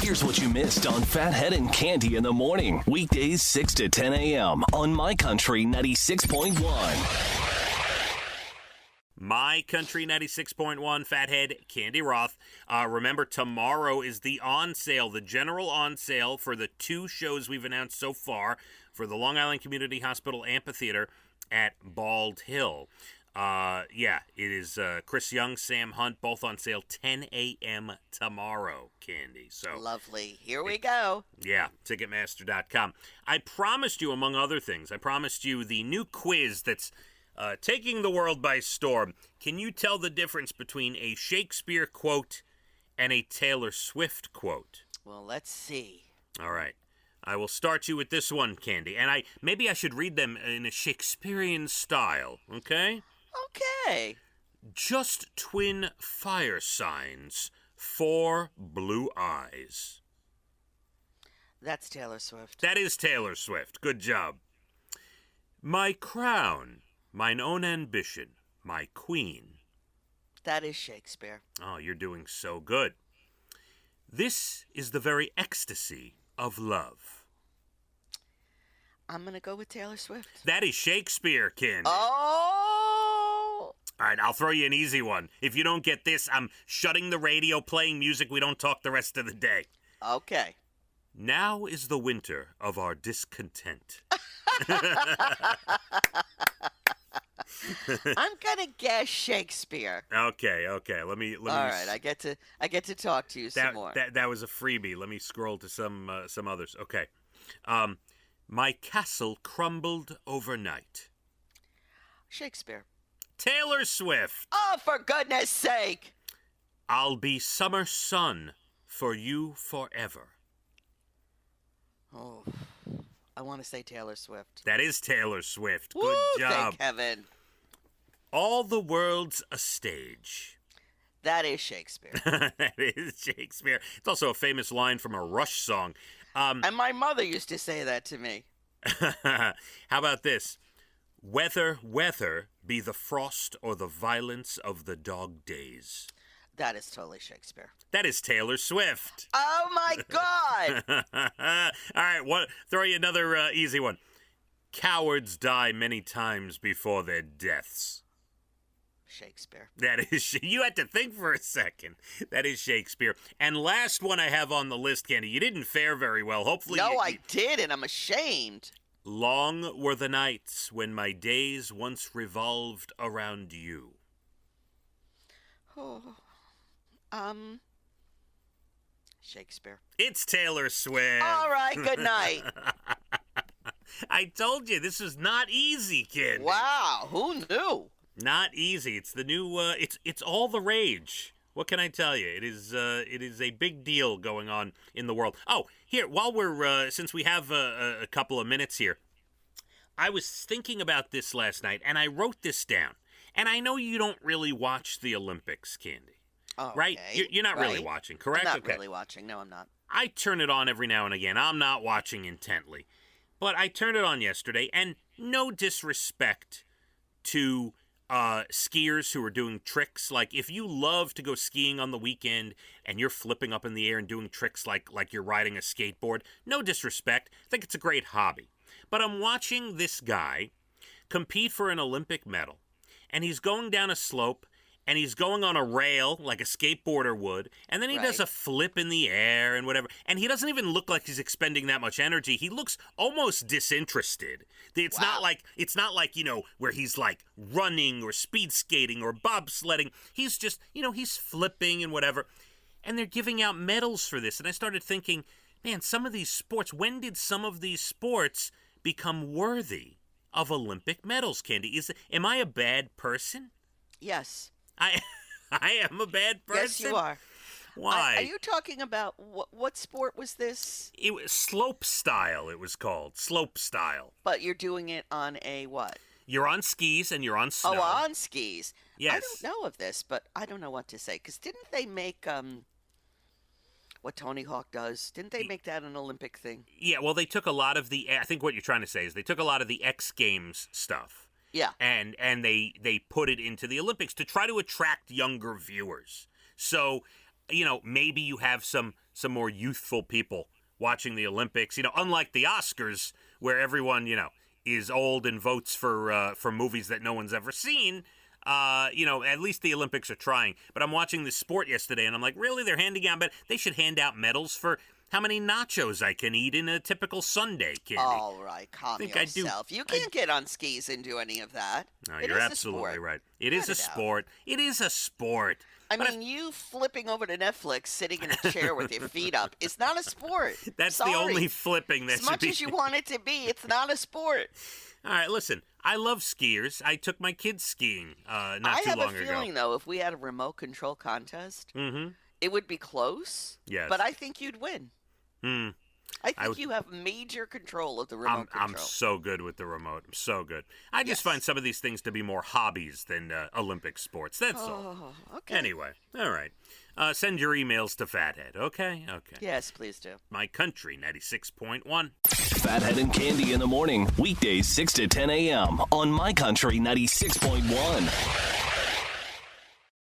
Here's what you missed on Phathead and Cande in the morning. Weekdays 6 to 10 a.m. on My Country 96.1. My Country 96.1, Phathead, Cande Roth. Remember, tomorrow is the on sale, the general on sale for the 2 shows we've announced so far for the Long Island Community Hospital Amphitheater at Bald Hill. It is Chris Young, Sam Hunt, both on sale 10 a.m. tomorrow, Cande. So lovely. Here we go. Yeah, Ticketmaster.com. I promised you, among other things, the new quiz that's taking the world by storm. Can you tell the difference between a Shakespeare quote and a Taylor Swift quote? Well, let's see. All right. I will start you with this one, Cande. And maybe I should read them in a Shakespearean style, okay? Okay. Just twin fire signs, 4 blue eyes. That's Taylor Swift. That is Taylor Swift. Good job. My crown, mine own ambition, my queen. That is Shakespeare. Oh, you're doing so good. This is the very ecstasy of love. I'm going to go with Taylor Swift. That is Shakespeare, Cande. Oh! All right, I'll throw you an easy one. If you don't get this, I'm shutting the radio, playing music. We don't talk the rest of the day. Okay. Now is the winter of our discontent. I'm gonna guess Shakespeare. Okay. Let me. All right, I get to talk to you some more. That was a freebie. Let me scroll to some others. Okay. My castle crumbled overnight. Shakespeare. Taylor Swift. Oh, for goodness sake! I'll be summer sun for you forever. Oh, I want to say Taylor Swift. That is Taylor Swift. Woo, good job. thank heaven. All the world's a stage. That is Shakespeare. That is Shakespeare. It's also a famous line from a Rush song. And my mother used to say that to me. How about this? Whether be the frost or the violence of the dog days. That is totally Shakespeare. That is Taylor Swift. Oh, my God! All right, throw you another easy one. Cowards die many times before their deaths. Shakespeare. That is, you had to think for a second. That is Shakespeare. And last one I have on the list, Cande. You didn't fare very well. Hopefully, I did, and I'm ashamed. Long were the nights when my days once revolved around you. Oh, Shakespeare. It's Taylor Swift. All right, good night. I told you this is not easy, kid. Wow, who knew? Not easy. It's the new. It's all the rage. What can I tell you? It is a big deal going on in the world. Oh, here, while we're since we have a couple of minutes here, I was thinking about this last night, and I wrote this down. And I know you don't really watch the Olympics, Cande. Oh, right? You're not really watching, correct? I'm not really watching. No, I'm not. I turn it on every now and again. I'm not watching intently. But I turned it on yesterday, and no disrespect to skiers who are doing tricks. Like, if you love to go skiing on the weekend and you're flipping up in the air and doing tricks like you're riding a skateboard, no disrespect. I think it's a great hobby. But I'm watching this guy compete for an Olympic medal, and he's going down a slope, and he's going on a rail like a skateboarder would, and then he does a flip in the air and whatever, and he doesn't even look like he's expending that much energy. He looks almost disinterested. It's not like where he's like running or speed skating or bobsledding. He's just, he's flipping and whatever, and they're giving out medals for this. And I started thinking, man, some of these sports, when did some of these sports become worthy of Olympic medals, Cande? Am I a bad person? Yes. I am a bad person? Yes, you are. Why? Are you talking about, what sport was this? It was slope style, it was called. Slope style. But you're doing it on a what? You're on skis and you're on snow. Oh, on skis. Yes. I don't know of this, but I don't know what to say. Because didn't they make what Tony Hawk does? Didn't they make that an Olympic thing? Yeah, well, they took a lot of I think what you're trying to say is they took a lot of the X Games stuff. Yeah. And they put it into the Olympics to try to attract younger viewers. So maybe you have some more youthful people watching the Olympics. Unlike the Oscars, where everyone is old and votes for movies that no one's ever seen. At least the Olympics are trying. But I'm watching this sport yesterday, and I'm like, really? They're handing out, but they should hand out medals for how many nachos I can eat in a typical Sunday, Candy. All right, calm yourself. You can't get on skis and do any of that. No, you're absolutely right. It is a sport. It is a sport. I mean, you flipping over to Netflix, sitting in a chair with your feet up, it's not a sport. That's the only flipping that should be. As much as you want it to be, it's not a sport. All right, listen. I love skiers. I took my kids skiing not too long ago. I have a feeling, though, if we had a remote control contest, it would be close. Yes. But I think you'd win. I think you have major control of the remote control. I'm so good with the remote. I'm so good. I just find some of these things to be more hobbies than Olympic sports. That's all. Okay. Anyway, all right. Send your emails to Phathead, okay? Okay. Yes, please do. My Country 96.1. Phathead and Cande in the morning, weekdays 6 to 10 a.m. on My Country 96.1.